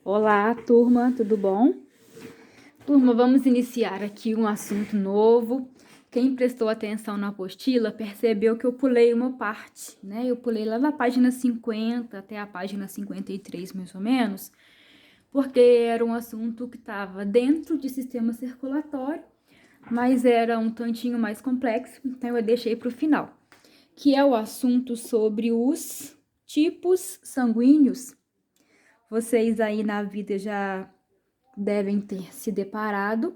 Olá, turma, tudo bom? Turma, vamos iniciar aqui um assunto novo. Quem prestou atenção na apostila percebeu que eu pulei uma parte, né? Eu pulei lá na página 50 até a página 53, mais ou menos, porque era um assunto que estava dentro de sistema circulatório, mas era um tantinho mais complexo, então eu deixei para o final, que é o assunto sobre os tipos sanguíneos. Vocês aí na vida já devem ter se deparado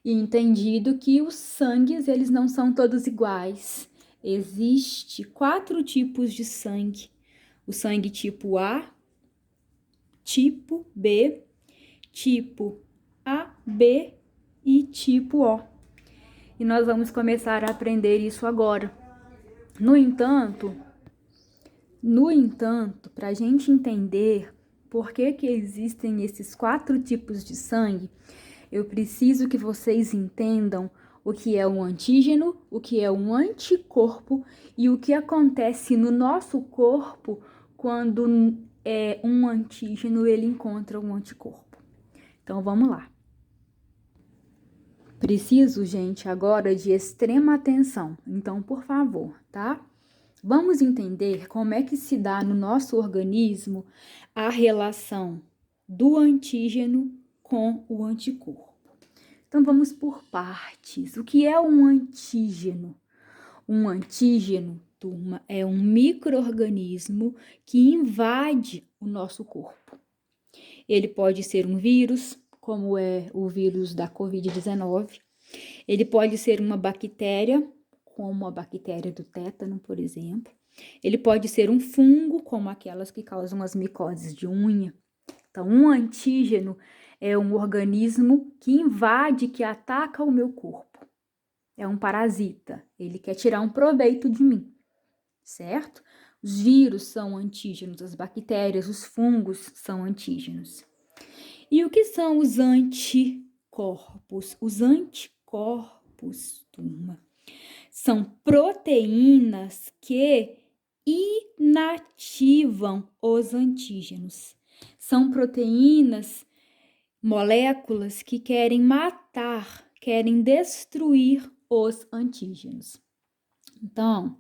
e entendido que os sangues, eles não são todos iguais. Existe 4 tipos de sangue. O sangue tipo A, tipo B, tipo AB e tipo O. E nós vamos começar a aprender isso agora. No entanto, para a gente entender por que existem esses 4 tipos de sangue, eu preciso que vocês entendam o que é um antígeno, o que é um anticorpo e o que acontece no nosso corpo quando um antígeno ele encontra um anticorpo. Então vamos lá. Preciso, gente, agora de extrema atenção. Então, por favor, tá? Vamos entender como é que se dá no nosso organismo a relação do antígeno com o anticorpo. Então, vamos por partes. O que é um antígeno? Um antígeno, turma, é um micro-organismo que invade o nosso corpo. Ele pode ser um vírus, como é o vírus da Covid-19. Ele pode ser uma bactéria, como a bactéria do tétano, por exemplo. Ele pode ser um fungo, como aquelas que causam as micoses de unha. Então, um antígeno é um organismo que invade, que ataca o meu corpo. É um parasita. Ele quer tirar um proveito de mim, certo? Os vírus são antígenos, as bactérias, os fungos são antígenos. E o que são os anticorpos? Os anticorpos, turma, são proteínas que inativam os antígenos. São proteínas, moléculas que querem matar, querem destruir os antígenos. Então,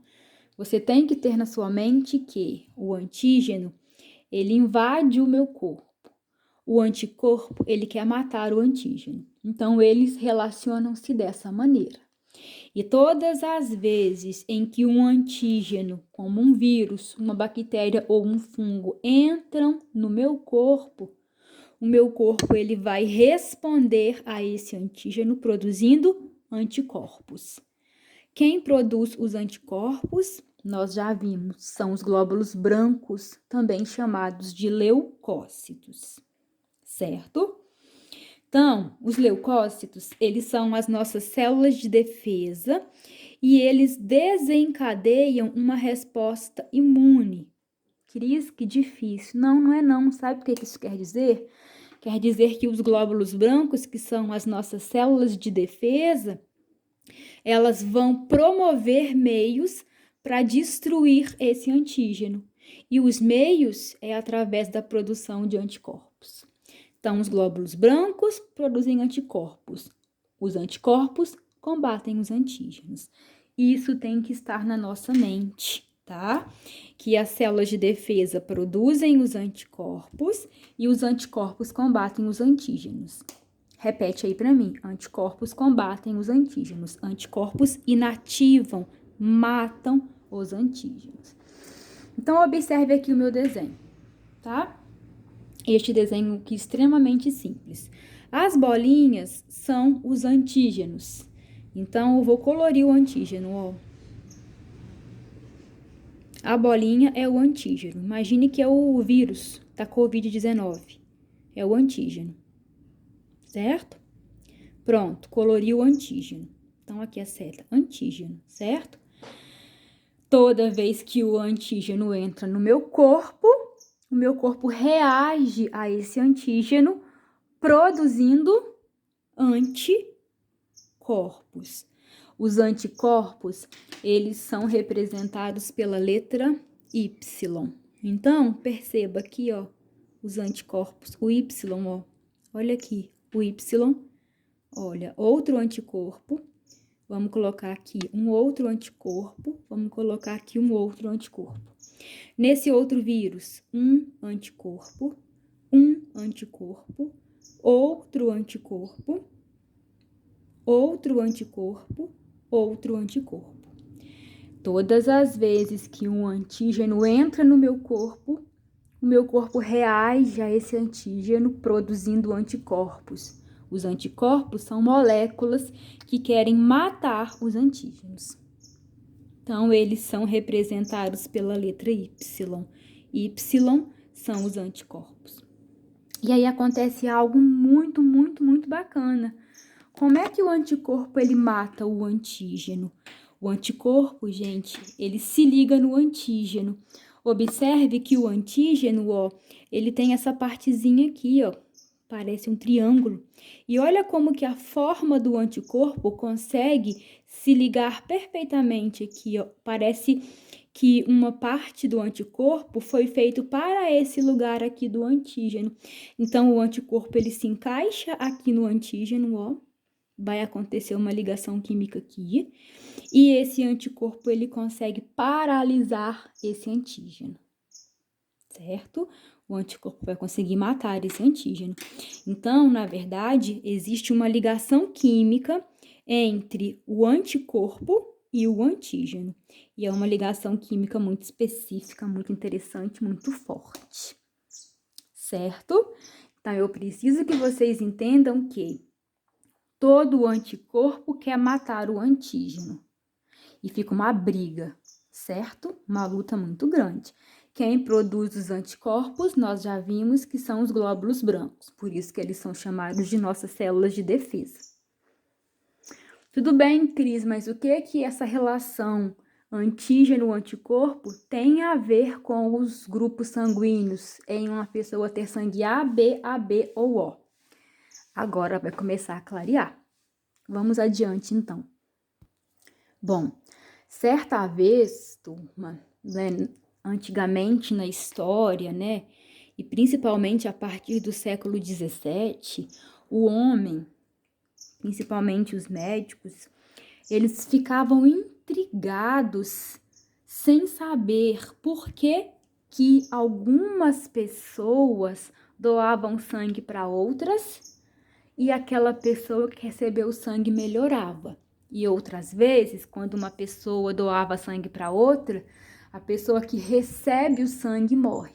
você tem que ter na sua mente que o antígeno, ele invade o meu corpo. O anticorpo, ele quer matar o antígeno. Então, eles relacionam-se dessa maneira. E todas as vezes em que um antígeno, como um vírus, uma bactéria ou um fungo, entram no meu corpo, o meu corpo ele vai responder a esse antígeno produzindo anticorpos. Quem produz os anticorpos, nós já vimos, são os glóbulos brancos, também chamados de leucócitos, certo? Então, os leucócitos, eles são as nossas células de defesa e eles desencadeiam uma resposta imune. Cris, que difícil. Não, não é não. Sabe o que isso quer dizer? Quer dizer que os glóbulos brancos, que são as nossas células de defesa, elas vão promover meios para destruir esse antígeno. E os meios é através da produção de anticorpos. Então, os glóbulos brancos produzem anticorpos. Os anticorpos combatem os antígenos. Isso tem que estar na nossa mente, tá? Que as células de defesa produzem os anticorpos e os anticorpos combatem os antígenos. Repete aí para mim. Anticorpos combatem os antígenos. Anticorpos inativam, matam os antígenos. Então, observe aqui o meu desenho, tá? Este desenho aqui é extremamente simples. As bolinhas são os antígenos. Então, eu vou colorir o antígeno, ó. A bolinha é o antígeno. Imagine que é o vírus da Covid-19. É o antígeno, certo? Pronto, colori o antígeno. Então, aqui a seta, antígeno, certo? Toda vez que o antígeno entra no meu corpo, o meu corpo reage a esse antígeno, produzindo anticorpos. Os anticorpos, eles são representados pela letra Y. Então, perceba aqui, ó, os anticorpos, o Y, ó. Olha aqui, o Y, olha, outro anticorpo. Vamos colocar aqui um outro anticorpo, vamos colocar aqui um outro anticorpo. Nesse outro vírus, um anticorpo, outro anticorpo, outro anticorpo, outro anticorpo. Todas as vezes que um antígeno entra no meu corpo, o meu corpo reage a esse antígeno produzindo anticorpos. Os anticorpos são moléculas que querem matar os antígenos. Então, eles são representados pela letra Y. Y são os anticorpos. E aí acontece algo muito, muito, muito bacana. Como é que o anticorpo ele mata o antígeno? O anticorpo, gente, ele se liga no antígeno. Observe que o antígeno, ó, ele tem essa partezinha aqui, ó, parece um triângulo. E olha como que a forma do anticorpo consegue se ligar perfeitamente aqui, ó. Parece que uma parte do anticorpo foi feito para esse lugar aqui do antígeno. Então, o anticorpo, ele se encaixa aqui no antígeno, ó. Vai acontecer uma ligação química aqui. E esse anticorpo, ele consegue paralisar esse antígeno, certo? O anticorpo vai conseguir matar esse antígeno. Então, na verdade, existe uma ligação química entre o anticorpo e o antígeno. E é uma ligação química muito específica, muito interessante, muito forte, certo? Então, eu preciso que vocês entendam que todo anticorpo quer matar o antígeno. E fica uma briga, certo? Uma luta muito grande. Quem produz os anticorpos, nós já vimos que são os glóbulos brancos. Por isso que eles são chamados de nossas células de defesa. Tudo bem, Cris, mas o que essa relação antígeno-anticorpo tem a ver com os grupos sanguíneos em uma pessoa ter sangue A, B, AB ou O? Agora vai começar a clarear. Vamos adiante, então. Bom, certa vez, turma, né, antigamente na história, né, e principalmente a partir do século XVII, o homem, principalmente os médicos, eles ficavam intrigados sem saber por que algumas pessoas doavam sangue para outras e aquela pessoa que recebeu o sangue melhorava. E outras vezes, quando uma pessoa doava sangue para outra, a pessoa que recebe o sangue morre.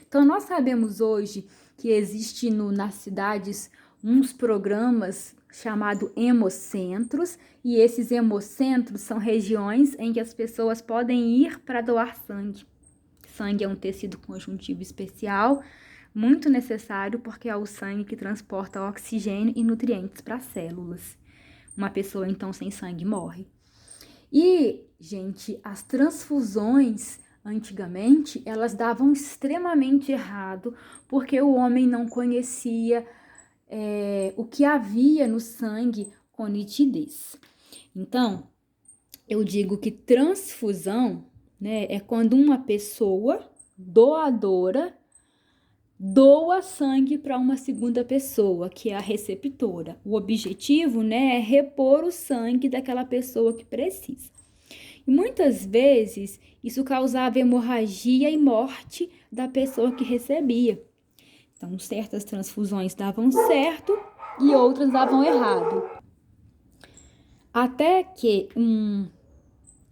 Então, nós sabemos hoje que existe nas cidades uns programas chamados hemocentros, e esses hemocentros são regiões em que as pessoas podem ir para doar sangue. Sangue é um tecido conjuntivo especial, muito necessário, porque é o sangue que transporta oxigênio e nutrientes para as células. Uma pessoa, então, sem sangue morre. E, gente, as transfusões, antigamente, elas davam extremamente errado, porque o homem não conhecia o que havia no sangue com nitidez. Então, eu digo que transfusão, né, é quando uma pessoa doadora doa sangue para uma segunda pessoa, que é a receptora. O objetivo, né, é repor o sangue daquela pessoa que precisa. E muitas vezes isso causava hemorragia e morte da pessoa que recebia. Então, certas transfusões davam certo e outras davam errado. Até que um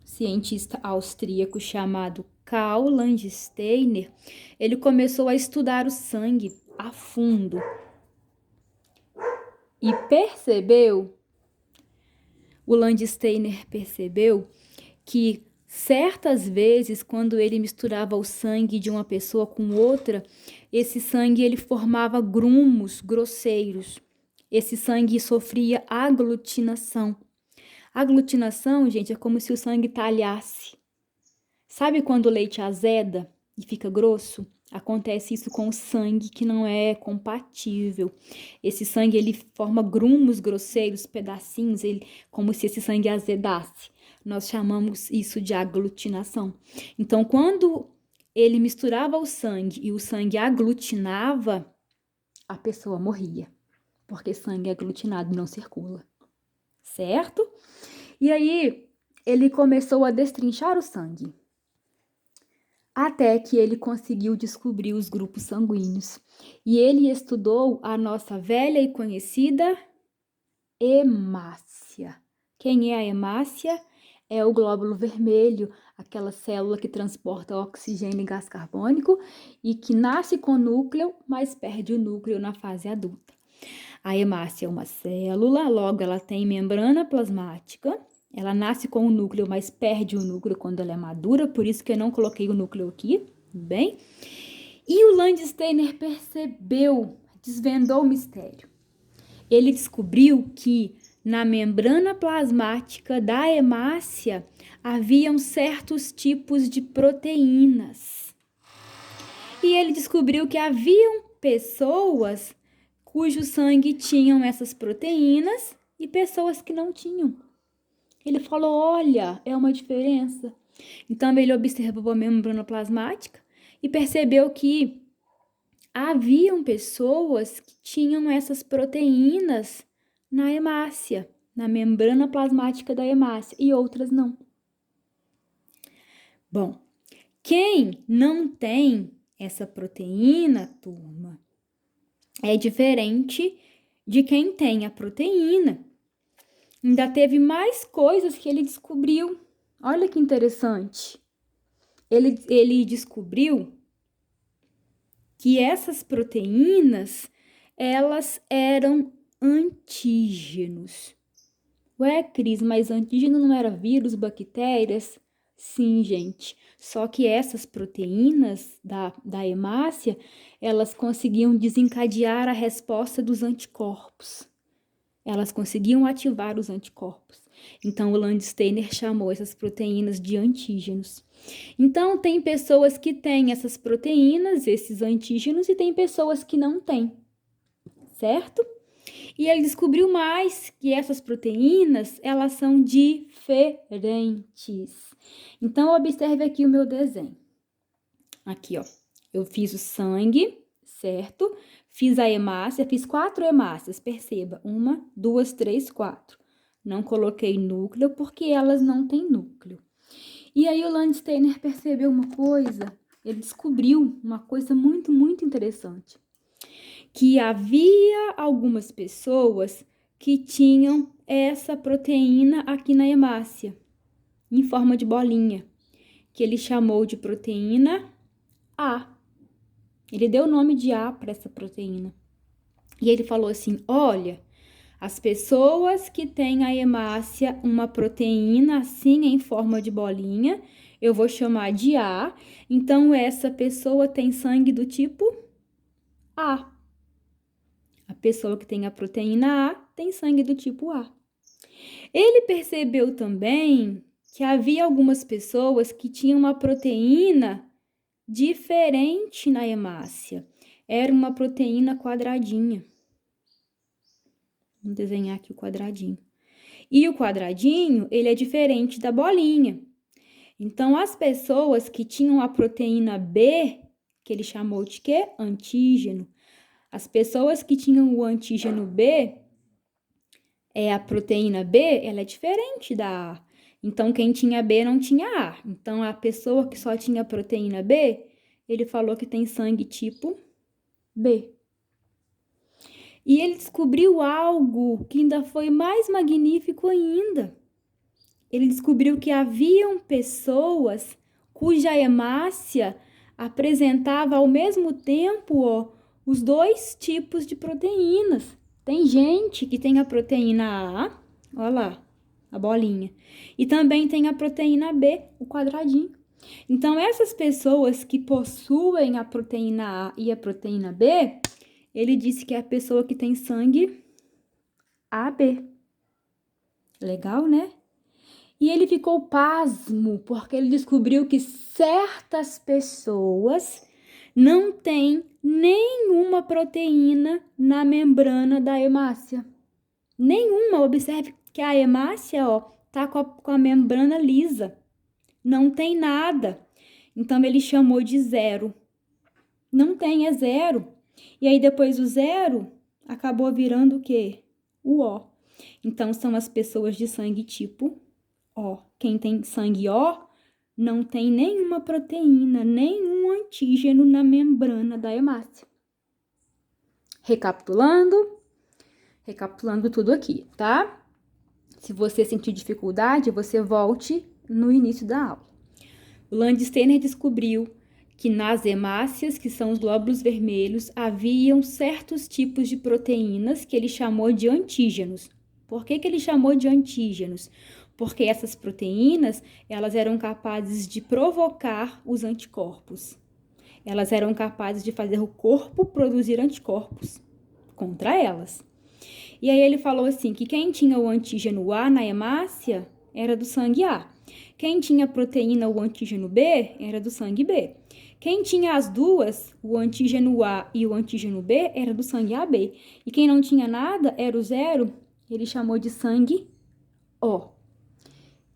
cientista austríaco chamado Karl Landsteiner, ele começou a estudar o sangue a fundo e o Landsteiner percebeu que certas vezes, quando ele misturava o sangue de uma pessoa com outra, esse sangue ele formava grumos grosseiros. Esse sangue sofria aglutinação. Aglutinação, gente, é como se o sangue talhasse. Sabe quando o leite azeda e fica grosso? Acontece isso com o sangue que não é compatível. Esse sangue, ele forma grumos grosseiros, pedacinhos, como se esse sangue azedasse. Nós chamamos isso de aglutinação. Então, quando ele misturava o sangue e o sangue aglutinava, a pessoa morria, porque sangue aglutinado não circula, certo? E aí ele começou a destrinchar o sangue, até que ele conseguiu descobrir os grupos sanguíneos. E ele estudou a nossa velha e conhecida hemácia. Quem é a hemácia? É o glóbulo vermelho, aquela célula que transporta oxigênio e gás carbônico e que nasce com núcleo, mas perde o núcleo na fase adulta. A hemácia é uma célula, logo ela tem membrana plasmática. Ela nasce com o núcleo, mas perde o núcleo quando ela é madura, por isso que eu não coloquei o núcleo aqui, bem? E o Landsteiner percebeu, desvendou o mistério. Ele descobriu que na membrana plasmática da hemácia haviam certos tipos de proteínas. E ele descobriu que haviam pessoas cujo sangue tinham essas proteínas e pessoas que não tinham. Ele falou, olha, é uma diferença. Então, ele observou a membrana plasmática e percebeu que haviam pessoas que tinham essas proteínas na hemácia, na membrana plasmática da hemácia, e outras não. Bom, quem não tem essa proteína, turma, é diferente de quem tem a proteína. Ainda teve mais coisas que ele descobriu. Olha que interessante. Ele descobriu que essas proteínas, elas eram antígenos. Ué, Cris, mas antígeno não era vírus, bactérias? Sim, gente. Só que essas proteínas da hemácia, elas conseguiam desencadear a resposta dos anticorpos. Elas conseguiam ativar os anticorpos. Então, o Landsteiner chamou essas proteínas de antígenos. Então, tem pessoas que têm essas proteínas, esses antígenos, e tem pessoas que não têm, certo? E ele descobriu mais que essas proteínas, elas são diferentes. Então, observe aqui o meu desenho. Aqui, ó, eu fiz o sangue, certo? Fiz a hemácia, fiz 4 hemácias, perceba, 1, 2, 3, 4. Não coloquei núcleo porque elas não têm núcleo. E aí o Landsteiner percebeu uma coisa, ele descobriu uma coisa muito, muito interessante. Que havia algumas pessoas que tinham essa proteína aqui na hemácia, em forma de bolinha, que ele chamou de proteína A. Ele deu o nome de A para essa proteína. E ele falou assim, olha, as pessoas que têm a hemácia, uma proteína assim em forma de bolinha, eu vou chamar de A. Então, essa pessoa tem sangue do tipo A. A pessoa que tem a proteína A tem sangue do tipo A. Ele percebeu também que havia algumas pessoas que tinham uma proteína diferente na hemácia. Era uma proteína quadradinha. Vamos desenhar aqui o quadradinho. E o quadradinho, ele é diferente da bolinha. Então, as pessoas que tinham a proteína B, que ele chamou de quê? Antígeno. As pessoas que tinham o antígeno B, a proteína B, ela é diferente da A. Então, quem tinha B não tinha A. Então, a pessoa que só tinha proteína B, ele falou que tem sangue tipo B. E ele descobriu algo que ainda foi mais magnífico ainda. Ele descobriu que haviam pessoas cuja hemácia apresentava ao mesmo tempo, os 2 tipos de proteínas. Tem gente que tem a proteína A, olha lá, a bolinha, e também tem a proteína B, o quadradinho. Então, essas pessoas que possuem a proteína A e a proteína B, ele disse que é a pessoa que tem sangue AB. Legal, né? E ele ficou pasmo, porque ele descobriu que certas pessoas não têm nenhuma proteína na membrana da hemácia. Nenhuma. Observe que a hemácia, tá com a membrana lisa. Não tem nada. Então, ele chamou de zero. Não tem, é zero. E aí, depois o zero, acabou virando o quê? O O. Então, são as pessoas de sangue tipo O. Quem tem sangue O não tem nenhuma proteína, nenhum antígeno na membrana da hemácia. Recapitulando tudo aqui, tá? Se você sentir dificuldade, você volte no início da aula. O Landsteiner descobriu que nas hemácias, que são os glóbulos vermelhos, haviam certos tipos de proteínas que ele chamou de antígenos. Por que ele chamou de antígenos? Porque essas proteínas, elas eram capazes de provocar os anticorpos. Elas eram capazes de fazer o corpo produzir anticorpos contra elas. E aí ele falou assim, que quem tinha o antígeno A na hemácia era do sangue A. Quem tinha a proteína, o antígeno B, era do sangue B. Quem tinha as duas, o antígeno A e o antígeno B, era do sangue AB. E quem não tinha nada, era o zero, ele chamou de sangue O.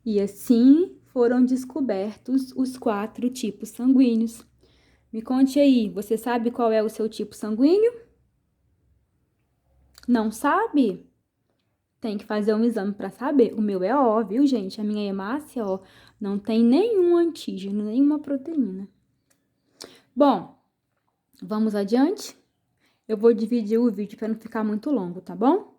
E assim foram descobertos os 4 tipos sanguíneos. Me conte aí, você sabe qual é o seu tipo sanguíneo? Não sabe? Tem que fazer um exame para saber. O meu é O, viu, gente? A minha hemácia, ó, não tem nenhum antígeno, nenhuma proteína. Bom, vamos adiante? Eu vou dividir o vídeo para não ficar muito longo, tá bom?